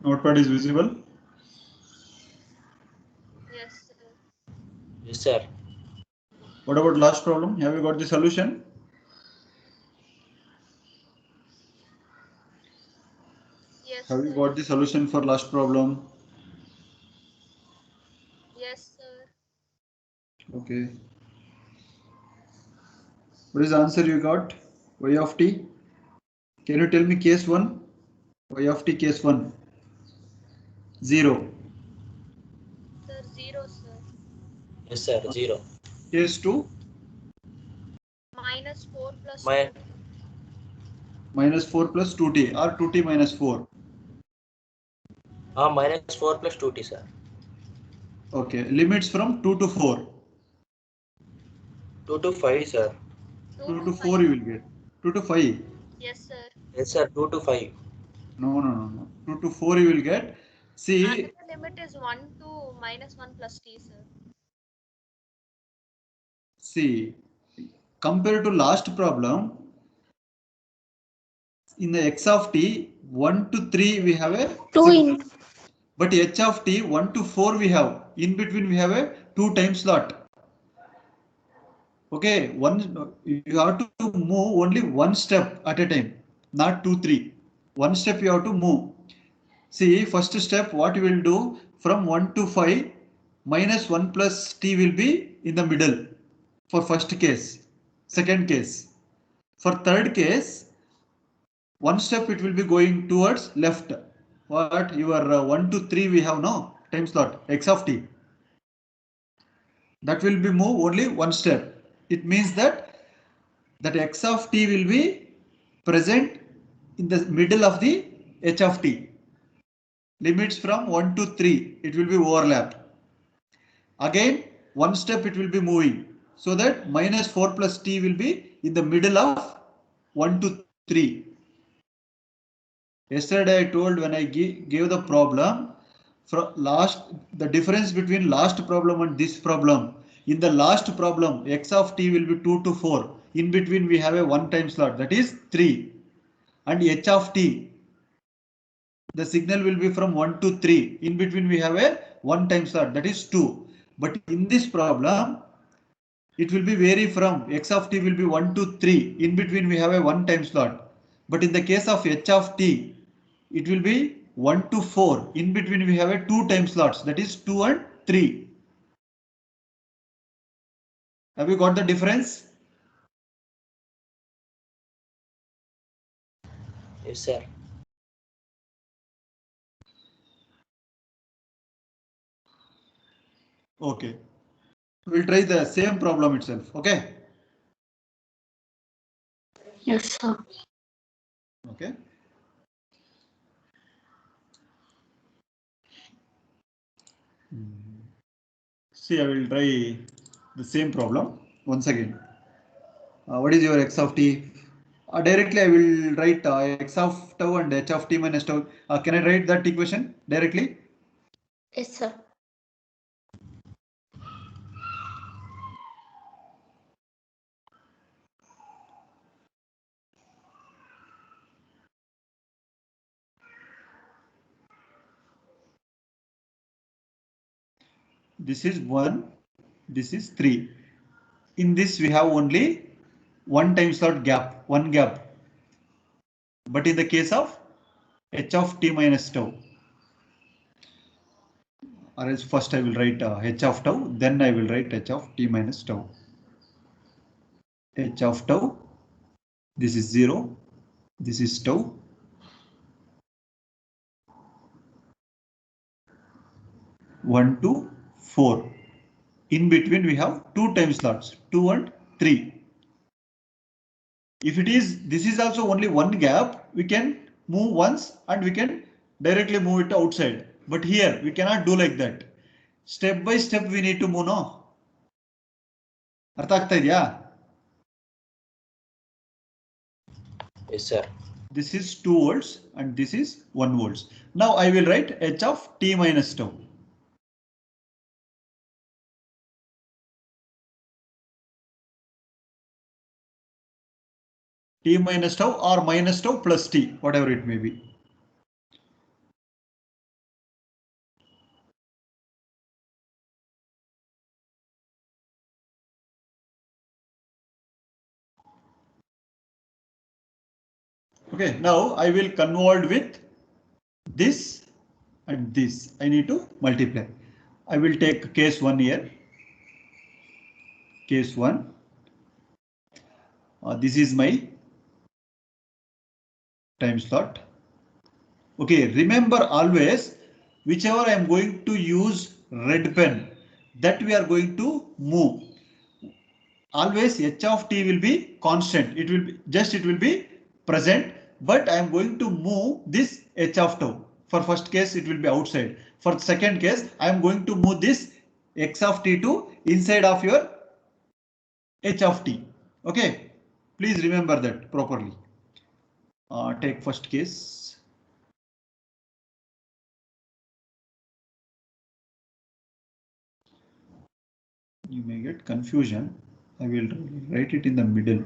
Notepad is visible? Yes, sir. Yes, sir. What about last problem? Have you got the solution? Yes, Have you sir. got the solution for last problem? Yes, sir. Okay. What is the answer you got? Y of t? Can you tell me case 1? Y of t case 1. 0. Sir, 0, sir. Yes, sir. 0. Case 2? Minus 4 plus My 2. Minus 4 plus 2t or 2t minus 4. minus 4 plus 2t, sir. Okay. Limits from 2 to 4. 2 to 5, sir. 2 2 to to 5. 4 you will get. 2 to 5. Yes, sir. Yes, sir. 2 to 5. No. 2 to 4 you will get. See, Another limit is 1 to minus 1 plus t, sir. see, compared to last problem, in the x of t, 1 to 3 we have a 2 signal. in But h of t, 1 to 4 we have. In between we have a 2 time slot. Okay, you have to move only one step at a time, not 2, 3. One step you have to move. See, first step, what you will do from 1 to 5, minus 1 plus t will be in the middle for first case. Second case. For third case, one step it will be going towards left. What? Your 1 to 3 we have no time slot, x of t. That will be move only one step. It means that x of t will be present in the middle of the h of t. Limits from 1 to 3, it will be overlap. Again, one step it will be moving. So that minus 4 plus t will be in the middle of 1 to 3. Yesterday I told when I gave the problem, the difference between last problem and this problem. In the last problem, x of t will be 2 to 4. In between we have a one time slot, that is 3. And h of t, the signal will be from 1 to 3. In between we have a one time slot, that is 2. But in this problem, it will be vary from x of t will be 1 to 3. In between we have a one time slot. But in the case of h of t, it will be 1 to 4. In between we have a two time slots, that is 2 and 3. Have you got the difference? Yes, sir. Okay. We'll try the same problem itself. Okay. yes, sir. Okay. See, I will try the same problem once again. What is your x of t? Directly I will write x of tau and h of t minus tau. Can I write that equation directly? Yes, sir. This is 1, this is 3. In this we have only one time slot gap, one gap. But in the case of h of t minus tau, or else first I will write h of tau, then I will write h of t minus tau. H of tau, this is 0, this is tau. One to 4. In between we have two time slots, 2 and 3. If it is, this is also only one gap, we can move once and we can directly move it outside. But here we cannot do like that. Step by step we need to move, no? ಅರ್ಥ ಆಗ್ತಾ ಇದೆಯಾ? Yes, sir. This is 2 volts and this is 1 volts. Now I will write h of t minus tau. T minus tau or minus tau plus t, whatever it may be. Okay, now I will convert with this and this. I need to multiply. I will take case 1 here. Case 1. This is my time slot. Okay, remember always, whichever I am going to use red pen, that we are going to move. Always h of t will be constant. It will be present, but I am going to move this h of tau. For first case, it will be outside. For second case, I am going to move this x of t to inside of your h of t. Okay, please remember that properly. Take first case. You may get confusion. I will write it in the middle.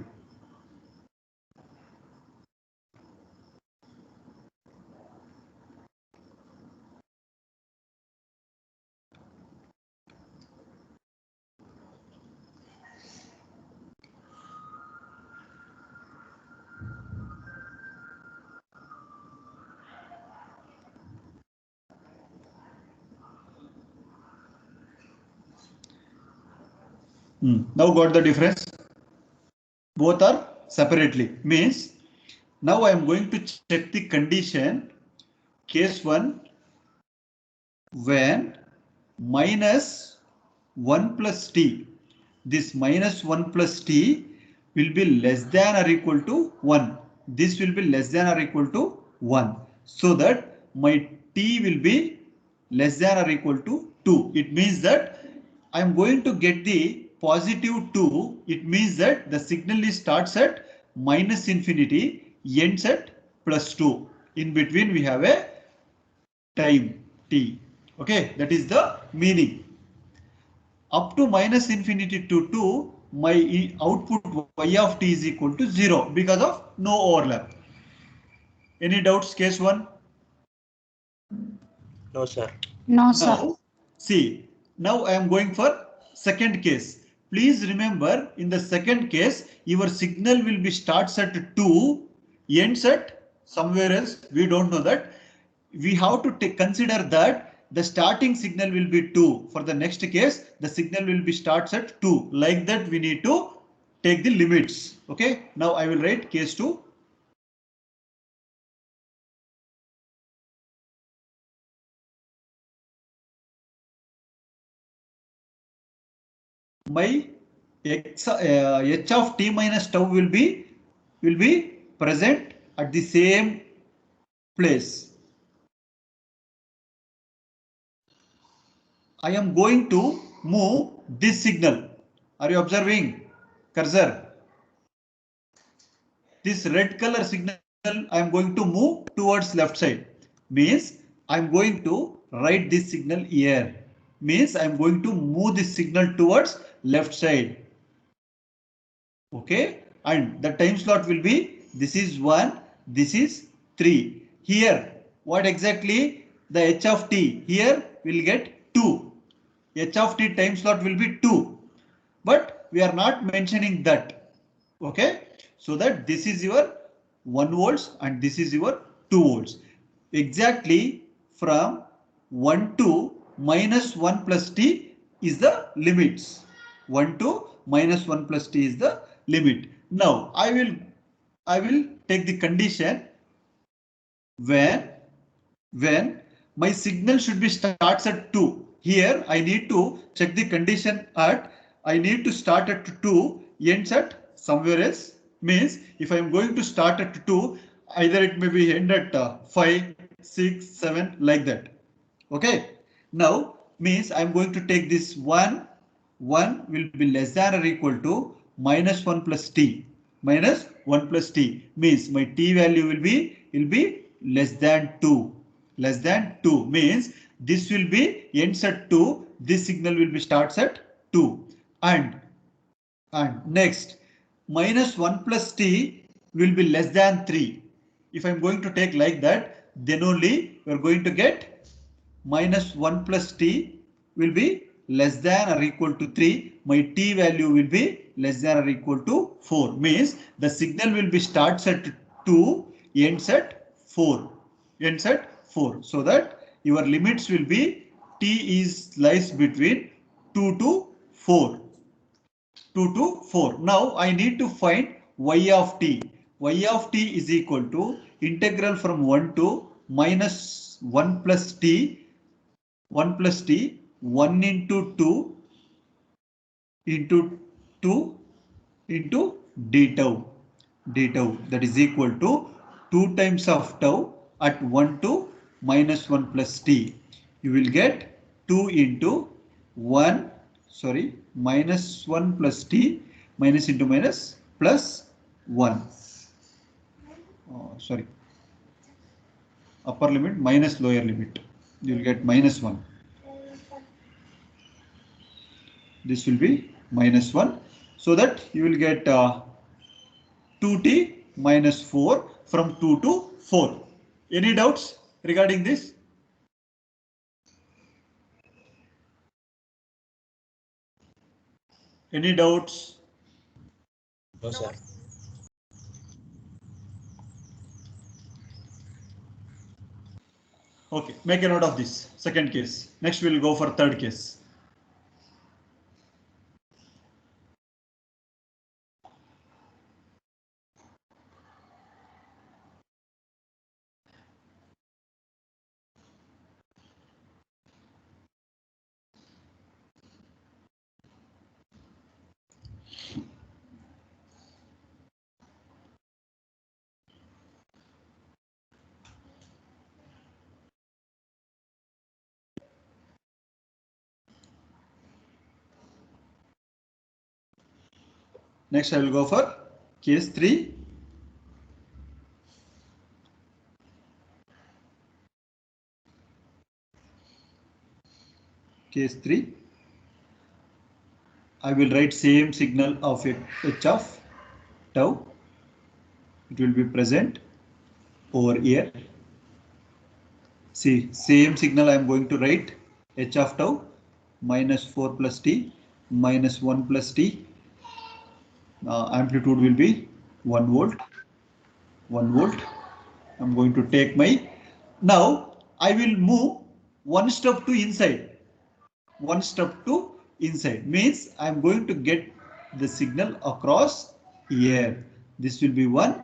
Now got the difference? Both are separately. Means now I am going to check the condition. Case 1, when minus 1 plus t, this minus 1 plus t will be less than or equal to 1. This will be less than or equal to 1. So that my t will be less than or equal to 2. It means that I am going to get the positive 2. It means that the signal starts at minus infinity, ends at plus 2. In between we have a time t. Okay, that is the meaning. Up to minus infinity to 2, my output y of t is equal to 0 because of no overlap. Any doubts, case 1? No, sir. No, sir. Now, see, now I am going for second case. Please remember, in the second case, your signal will be starts at 2, ends at somewhere else. We don't know that. We have to consider that the starting signal will be 2. For the next case, the signal will be starts at 2. Like that, we need to take the limits. Okay. Now I will write case 2. My h of t minus tau will be present at the same place. I am going to move this signal. Are you observing cursor? This red color signal I am going to move towards left side. Means I am going to write this signal here. Means I am going to move this signal towards left side. Okay, and the time slot will be, this is 1, this is 3. Here, what exactly the h of t? Here will get 2. H of t time slot will be 2. But we are not mentioning that. Okay, so that this is your 1 volts and this is your 2 volts. Exactly from 1 to minus 1 plus t is the limits. 1 to minus 1 plus t is the limit. Now I will take the condition when my signal should be starts at 2. Here I need to check the condition at, I need to start at 2, ends at somewhere else. Means if I am going to start at 2, either it may be end at 5, 6, 7 like that. Okay. Now means I am going to take this 1 will be less than or equal to minus 1 plus t. Minus 1 plus t means my t value will be less than 2. Less than 2 means this will be ends at 2. This signal will be starts at 2. And next minus 1 plus t will be less than 3. If I'm going to take like that, then only we are going to get minus 1 plus t will be less than or equal to 3. My t value will be less than or equal to 4. Means the signal will be starts at 2, ends at 4. Ends at 4. So that your limits will be t is lies between 2 to 4. 2 to 4. Now I need to find y of t. Y of t is equal to integral from 1 to minus 1 plus t, 1 plus t, 1 into 2 into 2 into d tau. D tau, that is equal to 2 times of tau at 1 to minus 1 plus t. You will get 2 into 1, sorry, minus 1 plus t, minus into minus plus 1. Sorry, upper limit minus lower limit. You will get minus 1. This will be minus 1. So that you will get 2t minus 4 from 2 to 4. Any doubts regarding this? Any doubts? No, sir. Okay, make a note of this second case. Next we will go for third case. Next I will go for case 3. Case 3. I will write same signal of h of tau. It will be present over here. See, same signal I am going to write h of tau minus 4 plus t minus 1 plus t. Amplitude will be 1 volt. 1 volt. I'm going to take my. Now I will move one step to inside. One step to inside means I'm going to get the signal across here. This will be 1.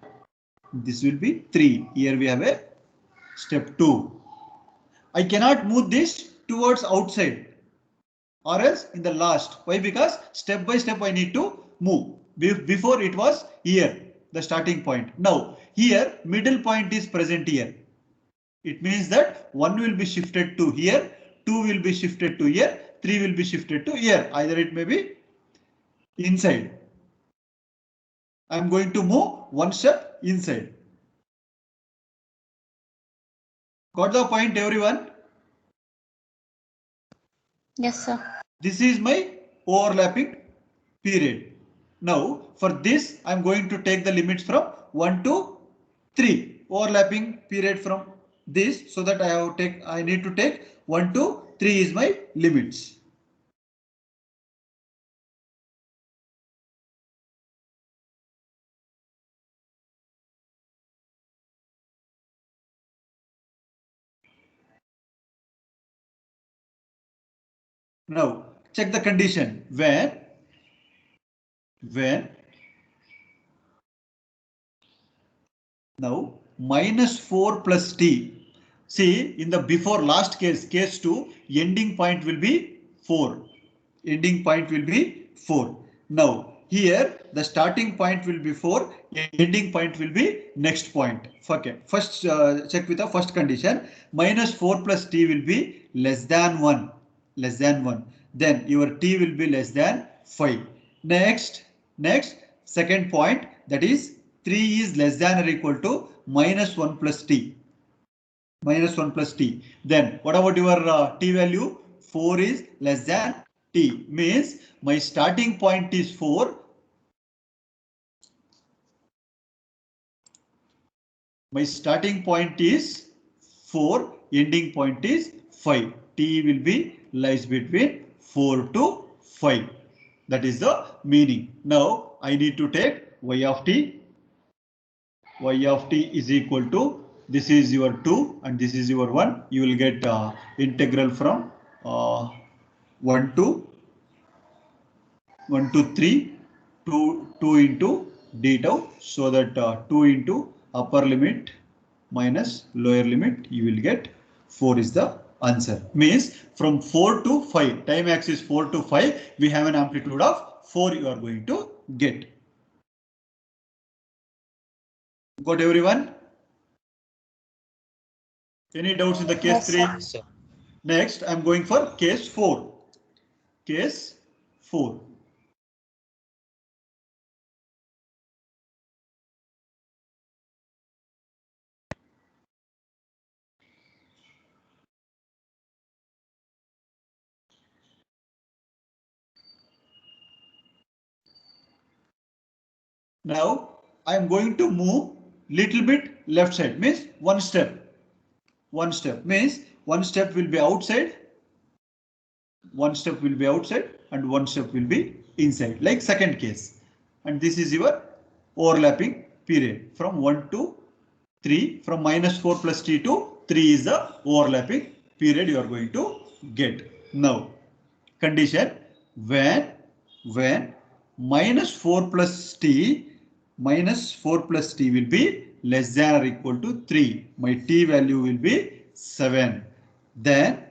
This will be 3. Here we have a step 2. I cannot move this towards outside or else in the last. Why? Because step by step I need to move. Before it was here, the starting point. Now here middle point is present here. It means that 1 will be shifted to here, 2 will be shifted to here, 3 will be shifted to here. Either it may be inside. I am going to move one step inside. Got the point, everyone? Yes, sir. This is my overlapping period. Now for this I am going to take the limits from 1 to 3. Overlapping period from this, so that I need to take 1 to 3 is my limits. Now check the condition when now minus 4 plus t. See, in the before last case, case 2, ending point will be 4. Ending point will be 4. Now here the starting point will be 4, ending point will be next point. Okay, first check with the first condition. Minus 4 plus t will be less than 1. Less than 1. Then your t will be less than 5. Next second point, that is 3 is less than or equal to minus 1 plus t. Minus 1 plus t. Then what about your t value? 4 is less than t. Means my starting point is 4. My starting point is 4. Ending point is 5. T will be lies between 4 to 5. That is the meaning. Now I need to take y of t. y of t is equal to, this is your 2 and this is your 1. You will get integral from 1 to 3 2 into d tau, so that 2 into upper limit minus lower limit, you will get 4 is the answer. Means from 4 to 5, time axis 4 to 5, we have an amplitude of 4 you are going to get. Got everyone? Any doubts in the case 3? Yes, sir. Next, I'm going for case 4. Case 4. Now, I am going to move little bit left side, means one step. One step means one step will be outside, one step will be outside, and one step will be inside, like second case. And this is your overlapping period from 1 to 3, from -4 plus t to 3 is the overlapping period you are going to get. Now, condition when -4 plus t will be less than or equal to 3. My t value will be 7. Then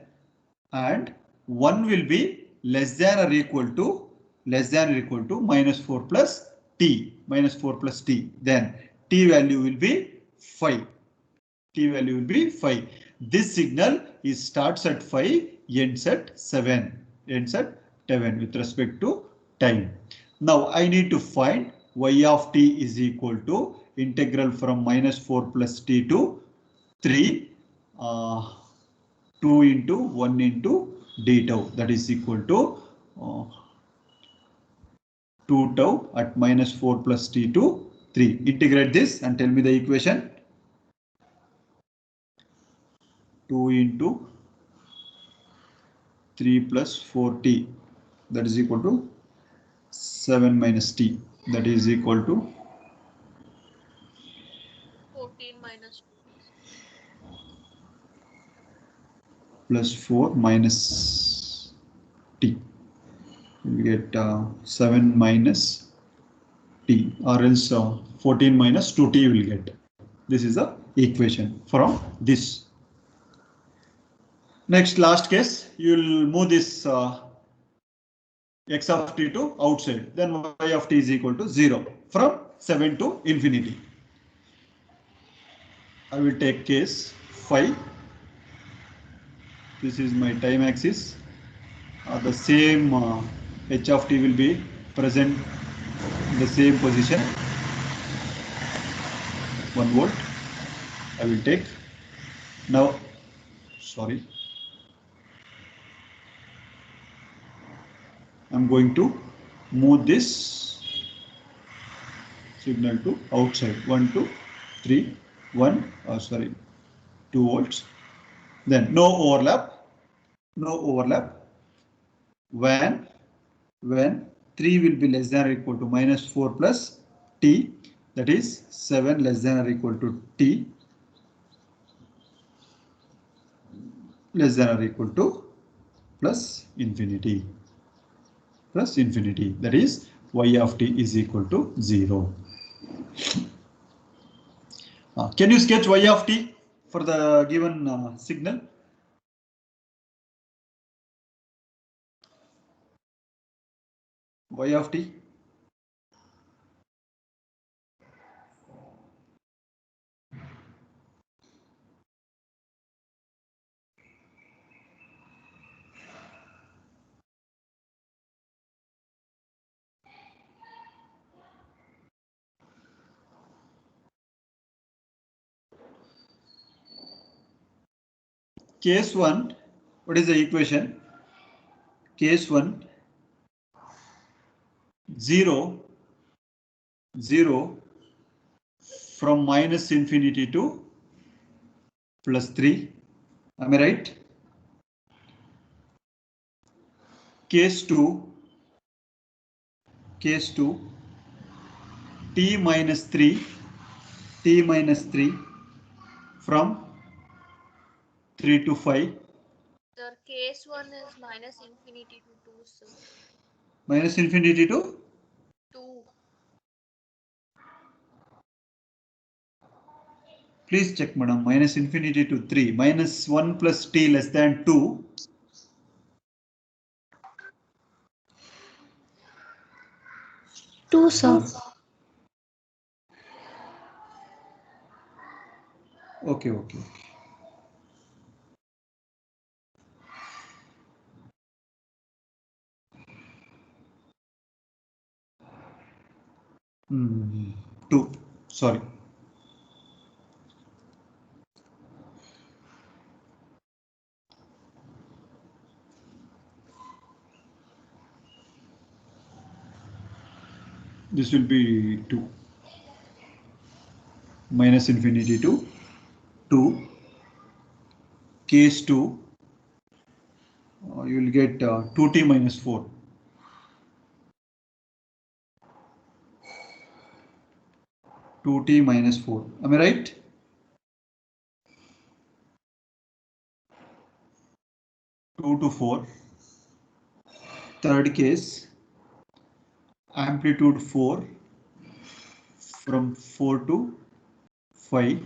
and 1 will be less than or equal to -4 plus t. Then t value will be 5. This signal is starts at 5, ends at 7. With respect to time. Now I need to find y of t is equal to integral from -4 plus t to 3 2 into 1 into d tau, that is equal to 2 tau at -4 plus t to 3. Integrate this and tell me the equation. 2 into 3 plus 4t, that is equal to 7 minus t, that is equal to 14 minus 2. plus 4 minus t. We get 7 minus t, or else 14 minus 2t will get. This is the equation from this. Next, last case, you will move this x of t to outside, then y of t is equal to 0 from 7 to infinity. I will take case 5. This is my time axis. The same h of t will be present in the same position. 1 volt. I will take. Now, sorry. I'm going to move this signal to outside. 1, 2, 3, 1, 2 volts. Then no overlap. When 3 will be less than or equal to -4 plus t, that is 7 less than or equal to t, less than or equal to plus infinity, that is y of t is equal to 0. Can you sketch y of t for the given signal? Y of t. Case 1, what is the equation? Case 1, 0 from minus infinity to plus 3. Am I right? Case 2, t minus 3 t minus 3 from 3 to 5. Sir, case 1 is minus infinity to 2, sir. Minus infinity to 2. please check, madam. Minus infinity to 3. Minus 1 plus t less than 2. Two, sir. Okay. Hmm. 2. Sorry. This will be 2. Minus infinity to 2. Case 2. You will get 2t minus 4. 2t minus 4. Am I right? Two to 4. Third case, amplitude 4 from 4 to 5.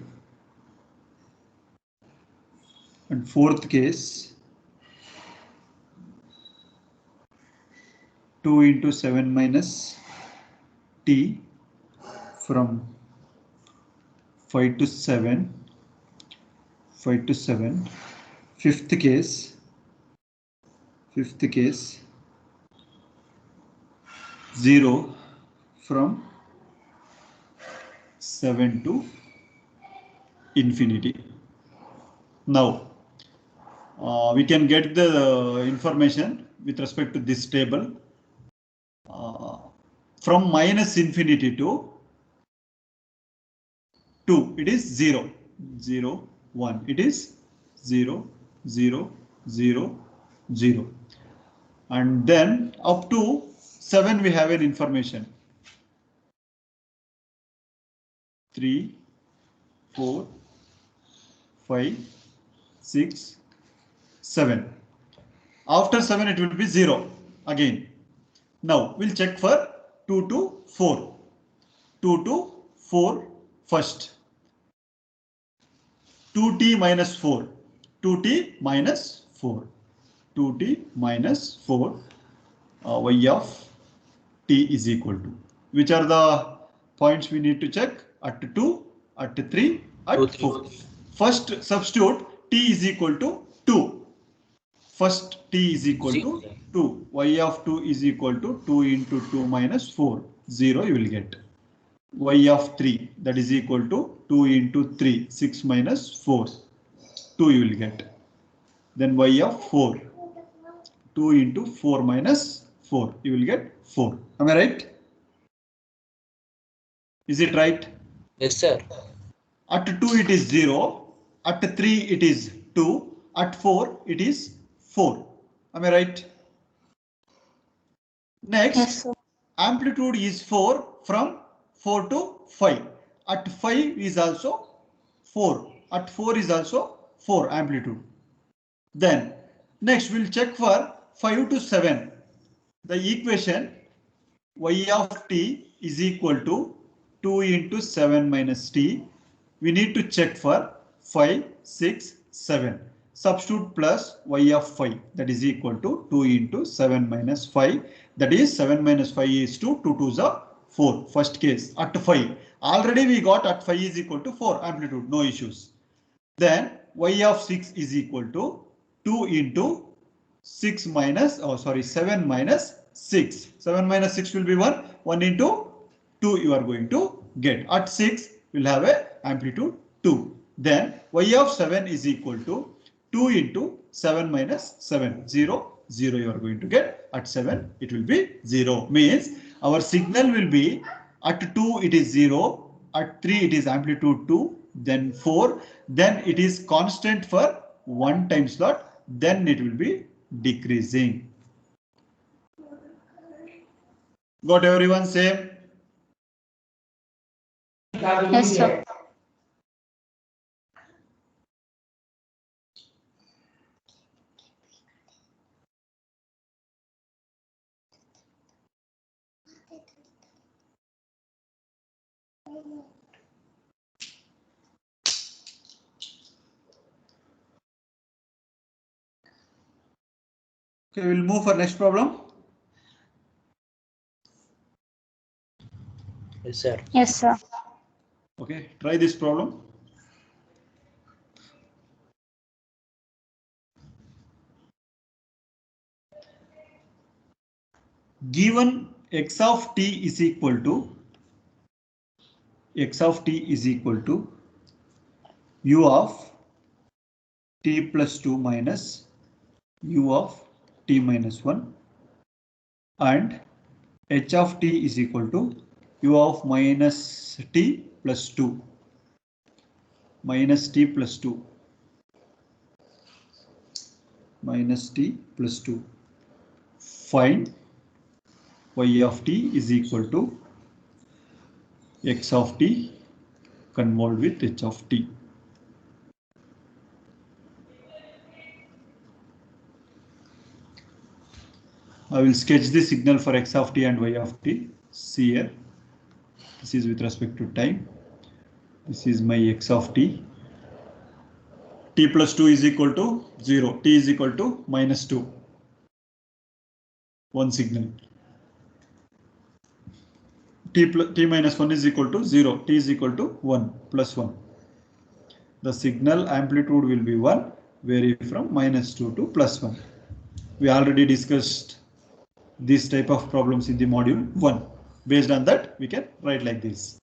And fourth case, 2 into 7 minus t from 5 to 7. 5 to 7. Fifth case, 0 from 7 to infinity. Now, we can get the information with respect to this table. From minus infinity to 2, it is 0, 0, 1. It is 0, 0, 0, 0. And then up to 7 we have an information. 3, 4, 5, 6, 7. After 7 it will be 0 again. Now we'll check for 2 to 4. 2 to 4 first. 2t minus 4. 2t minus 4. 2t minus 4. Y of t is equal to. Which are the points we need to check? At 2, at 3, at 4. First substitute t is equal to 2. First t is equal to 2. Y of 2 is equal to 2 into 2 minus 4. 0 you will get. Y of 3 that is equal to 2 into 3. 6 minus 4. 2 you will get. Then y of 4. 2 into 4 minus 4. You will get 4. Am I right? Is it right? Yes, sir. At 2 it is 0. At 3 it is 2. At 4 it is 4. Am I right? Next, Yes, sir. amplitude is 4 from 4 to 5. At 5 is also 4. At 4 is also 4 amplitude. Then next we'll check for 5 to 7. The equation y of t is equal to 2 into 7 minus t. We need to check for 5, 6, 7. Substitute plus y of 5 that is equal to 2 into 7 minus 5. That is 7 minus 5 is 2. 2 2s are 4. First case at 5. Already we got at 5 is equal to 4 amplitude. No issues. Then y of 6 is equal to 2 into 6 minus, 7 minus 6. 7 minus 6 will be 1. 1 into 2 you are going to get. At 6 will have a amplitude 2. Then y of 7 is equal to 2 into 7 minus 7. 0, 0 you are going to get. At 7 it will be 0. Means our signal will be at 2 it is 0. At 3 it is amplitude 2. Then 4. Then it is constant for 1 time slot. Then it will be decreasing. Got everyone same? Yes, sir. Okay, we'll move for next problem. Yes, sir. Yes, sir. Okay, try this problem. Given x of t is equal to u of t plus 2 minus u of t minus 1 and h of t is equal to u of minus t plus 2 minus t plus 2 minus t plus 2. Find y of t is equal to x of t convolved with h of t. I will sketch the signal for x of t and y of t. See here. This is with respect to time. This is my x of t. T plus 2 is equal to 0. T is equal to minus 2. One signal. T minus 1 is equal to 0. T is equal to 1 plus 1. The signal amplitude will be 1, vary from minus 2 to plus 1. We already discussed this type of problems in the module 1. Based on that, we can write like this.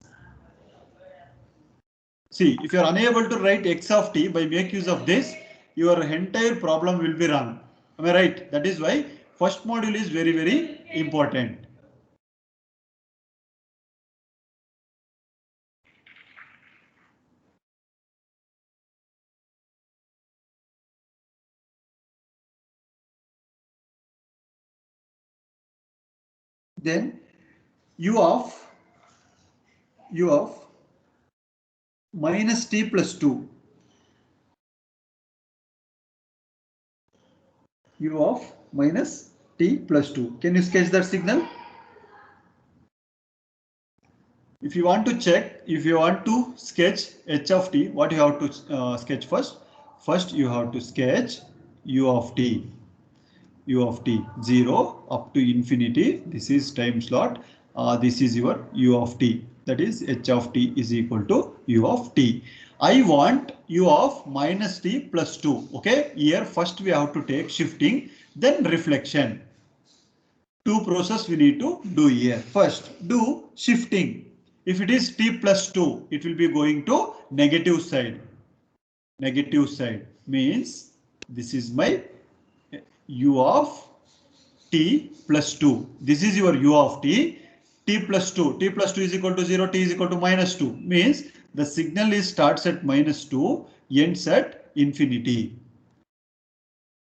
See, if you are unable to write x of t by make use of this, your entire problem will be wrong. Am I right? That is why first module is very, very important. Then u of minus t plus 2. U of minus t plus 2. Can you sketch that signal? If you want to check, if you want to sketch h of t, what you have to sketch first? First, you have to sketch u of t. U of t 0 up to infinity. This is time slot. This is your u of t. That is h of t is equal to u of t. I want u of minus t plus 2. Okay, here first we have to take shifting, then reflection. Two process we need to do here. First, do shifting. If it is t plus 2, it will be going to negative side. Negative side means this is my u of t plus 2. This is your u of t. T plus 2. T plus 2 is equal to 0. T is equal to minus 2. Means the signal is starts at minus 2, ends at infinity.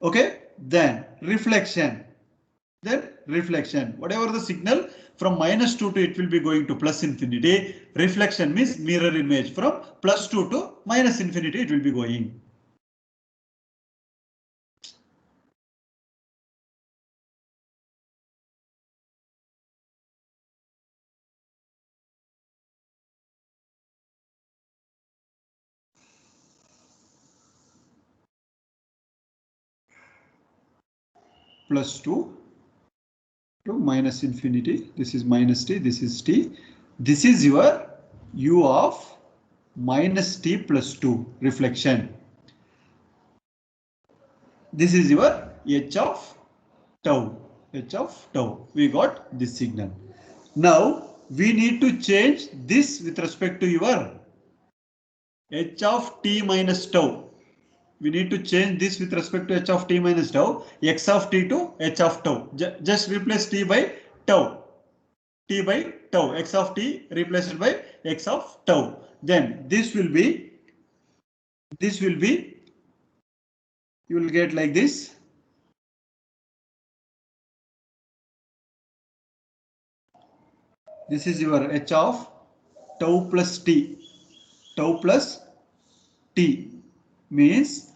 Okay. Then reflection. Whatever the signal from minus 2 to it will be going to plus infinity. Reflection means mirror image from plus 2 to minus infinity it will be going. Plus 2 to minus infinity. This is minus t. This is t. This is your u of minus t plus 2 reflection. This is your h of tau. H of tau. We got this signal. Now we need to change this with respect to your h of t minus tau. We need to change this with respect to h of t minus tau, x of t to h of tau. Just replace t by tau. T by tau. X of t replaced by x of tau. Then this will be, you will get like this. This is your h of tau plus t. Tau plus t means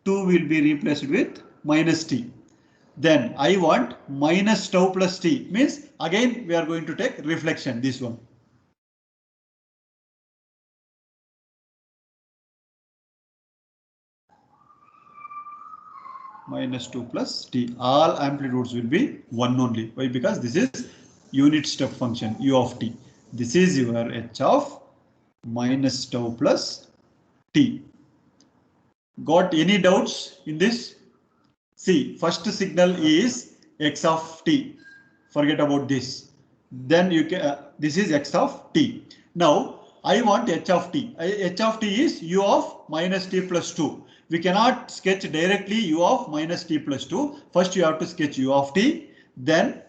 2 will be replaced with minus t. Then I want minus tau plus t, means again we are going to take reflection, this one. Minus 2 plus t. All amplitudes will be 1 only. Why? Because this is unit step function u of t. This is your h of minus tau plus t. Got any doubts in this? See, first signal is x of t. Forget about this. Then you can this is x of t. Now I want h of t. H of t is u of minus t plus 2. We cannot sketch directly u of minus t plus 2. First you have to sketch u of t. Then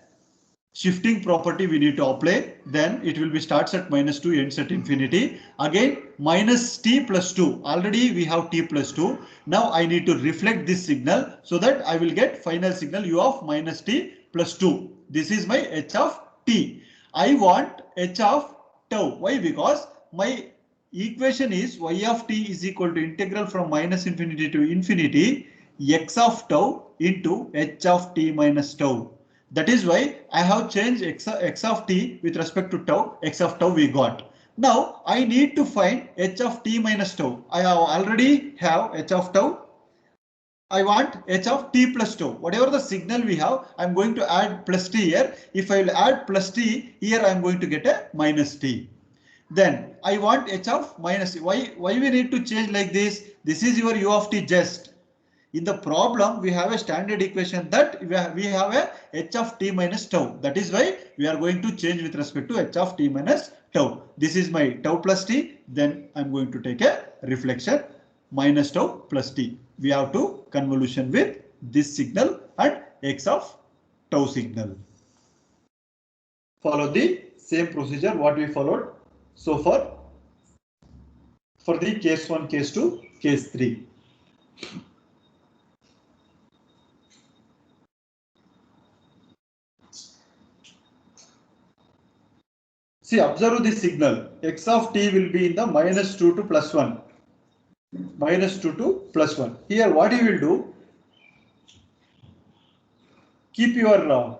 shifting property we need to apply. Then it will be starts at minus 2, ends at infinity. Again minus t plus 2. Already we have t plus 2. Now I need to reflect this signal so that I will get final signal u of minus t plus 2. This is my h of t. I want h of tau. Why? Because my equation is y of t is equal to integral from minus infinity to infinity x of tau into h of t minus tau. That is why I have changed x of t with respect to tau. X of tau we got. Now I need to find h of t minus tau. I have already have h of tau. I want h of t plus tau. Whatever the signal we have, I am going to add plus t here. If I will add plus t here, I am going to get a minus t. Then I want h of minus t. Why we need to change like this? This is your u of t just. In the problem, we have a standard equation that we have a h of t minus tau. That is why we are going to change with respect to h of t minus tau. This is my tau plus t. Then I'm going to take a reflection minus tau plus t. We have to convolution with this signal and x of tau signal. Follow the same procedure what we followed so far for the case 1, case 2, case 3. See, observe this signal. X of t will be in the minus 2 to plus 1. Minus 2 to plus 1. Here what you will do, keep your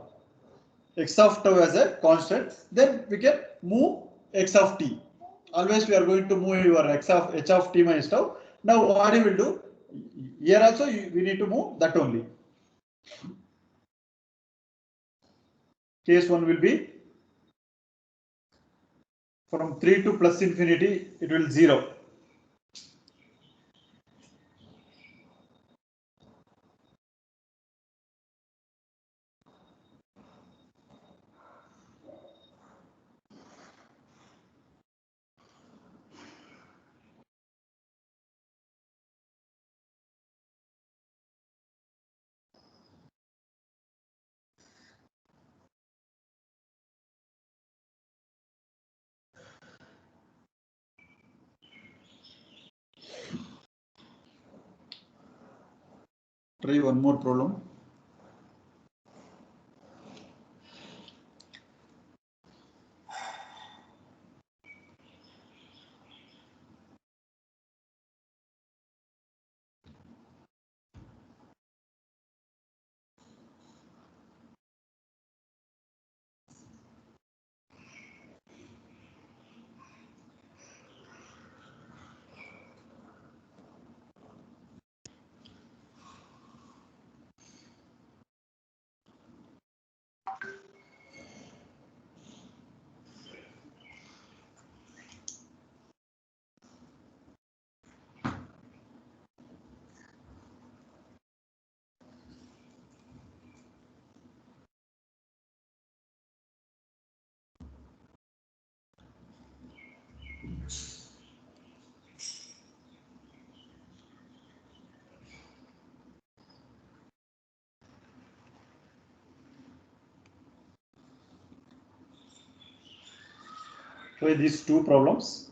x of tau as a constant. Then we can move x of t. Always we are going to move your x of h of t minus tau. Now what you will do, here also we need to move that only. Case 1 will be from 3 to plus infinity, it will 0. Try one more problem. Try these two problems.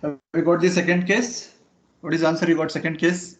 Have we got the second case? What is the answer you got second case?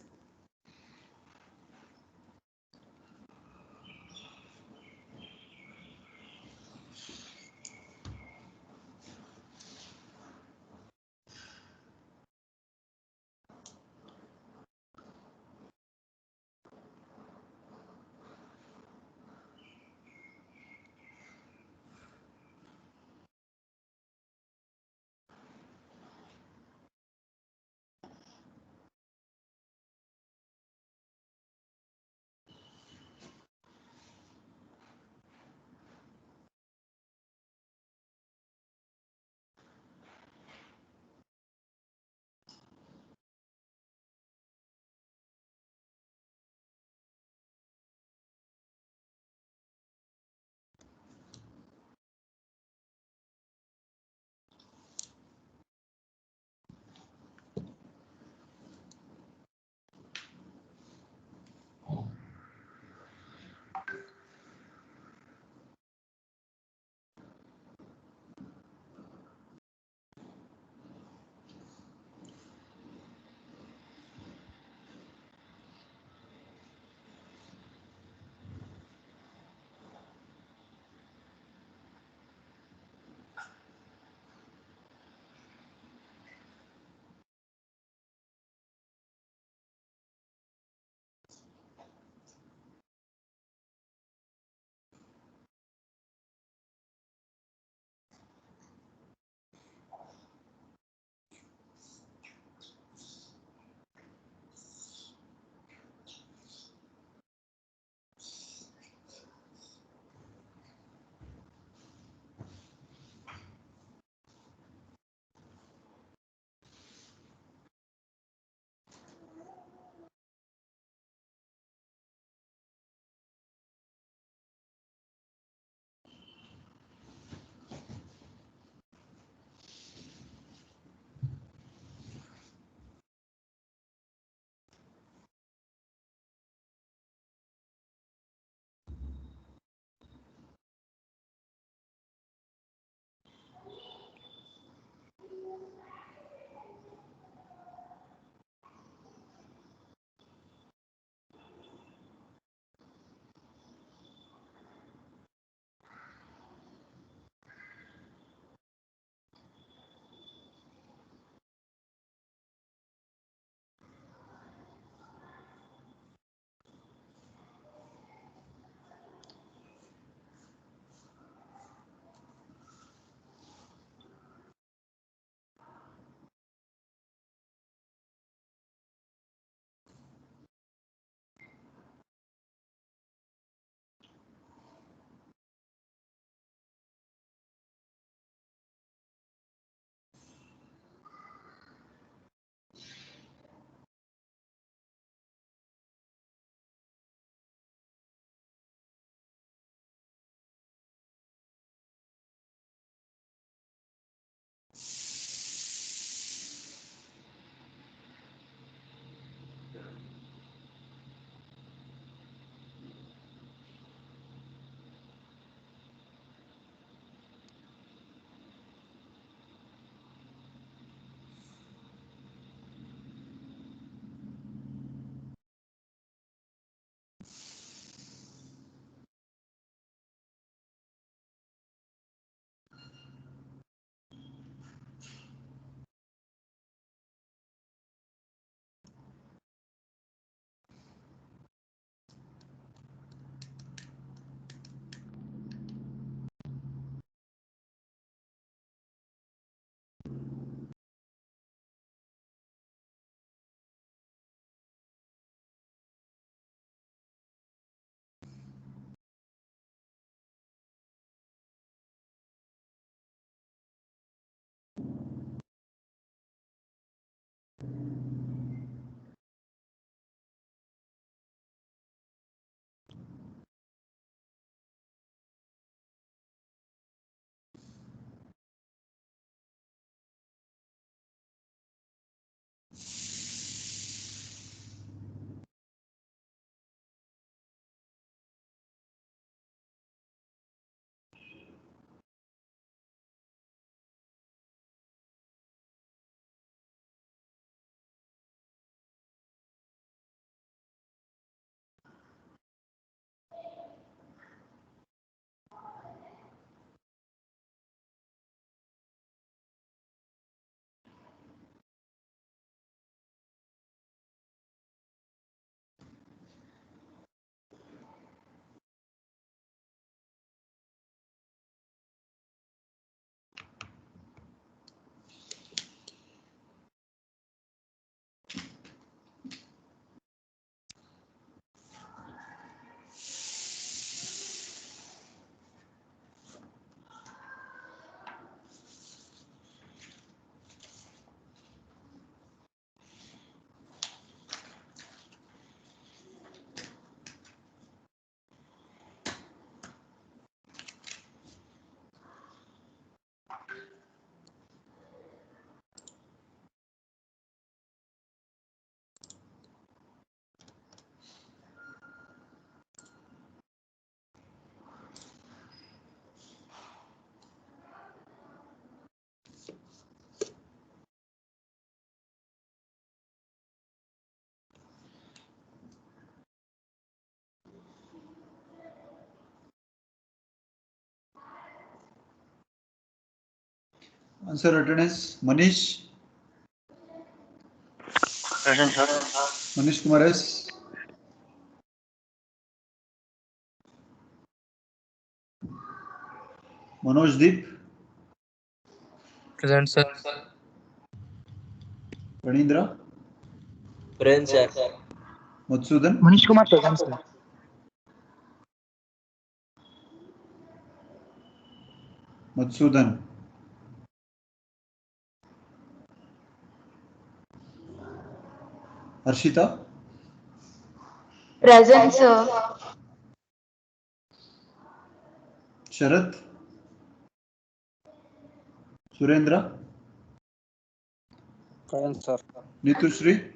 Answer attendance. Manish. Present, sir. Manish Kumar S. Manoj Deep. Present, sir. Ranindra. Present, sir. Madhusudan. Manish Kumar present, sir. Madhusudan. Harshita. Present, sir. Sharath. Surendra. Present, sir. Nitushri.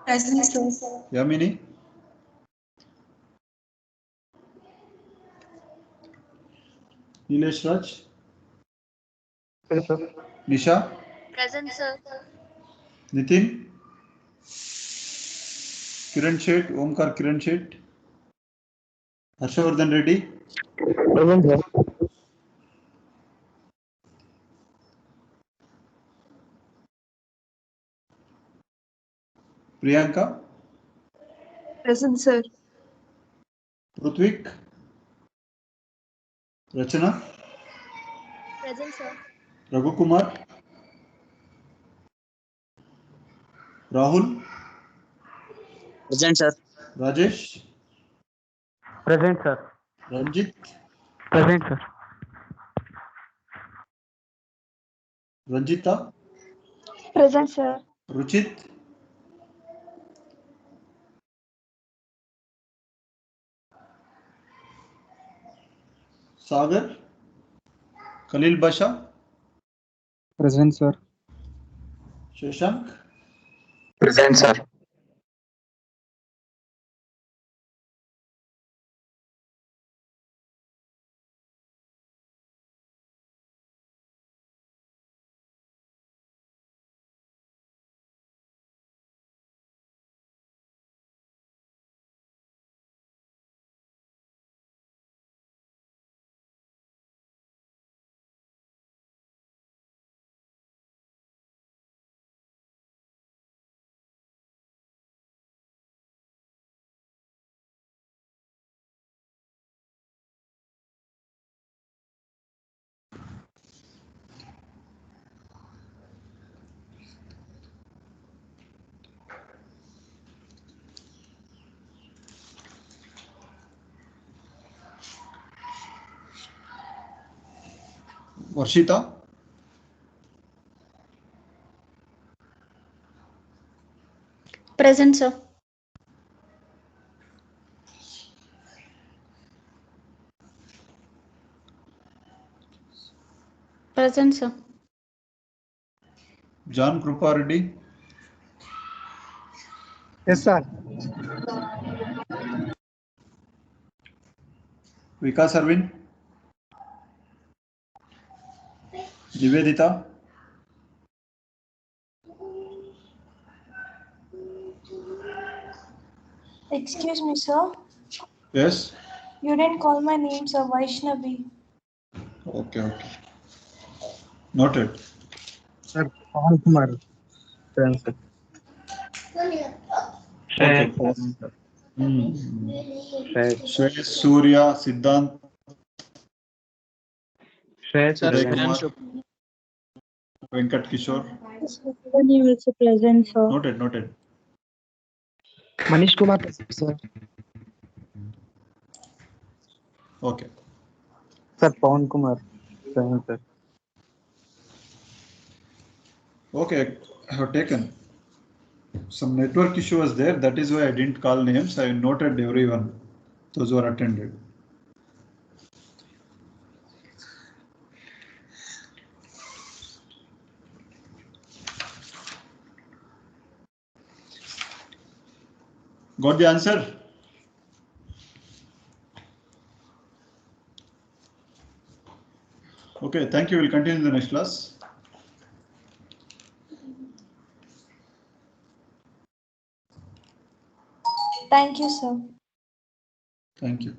Present, sir. Yamini. Nilesh Raj. Present, sir. Nisha. Present, sir. Nitin. Kiran Shet. Omkar Kiran Shet. Harshavardhan Reddy. Present, sir. Priyanka. Present, sir. Rutvik. Rachana. Present, sir. Raghu Kumar. Rahul. Present, sir. Rajesh. Present, sir. Ranjit. Present, sir. Ranjita. Present, sir. Ruchit. Sagar. Khalil Basha. Present, sir. Shashank. Present, sir. Varshita. Present, sir. Present, sir. John Krupa Reddy. Yes, sir. Vikas Arvind. Nivedita. Excuse me, sir. Yes. You didn't call my name, sir. Vaishnavi. Okay. Noted. Sir, Pawan Kumar. Present, sir. Okay. Present, sir. Shreya Surya. Siddhant. Present, Sir, Uday present, Kumar. sir. Venkat Kishore. Name is present, sir. Noted. Manish Kumar present, sir. Okay. Sir, Pawan Kumar present, sir. Okay. I have taken. Some network issue was there. That is why I didn't call names. I noted everyone. Those who are attended. Got the answer? Okay, thank you. We'll continue in the next class. Thank you, sir. Thank you.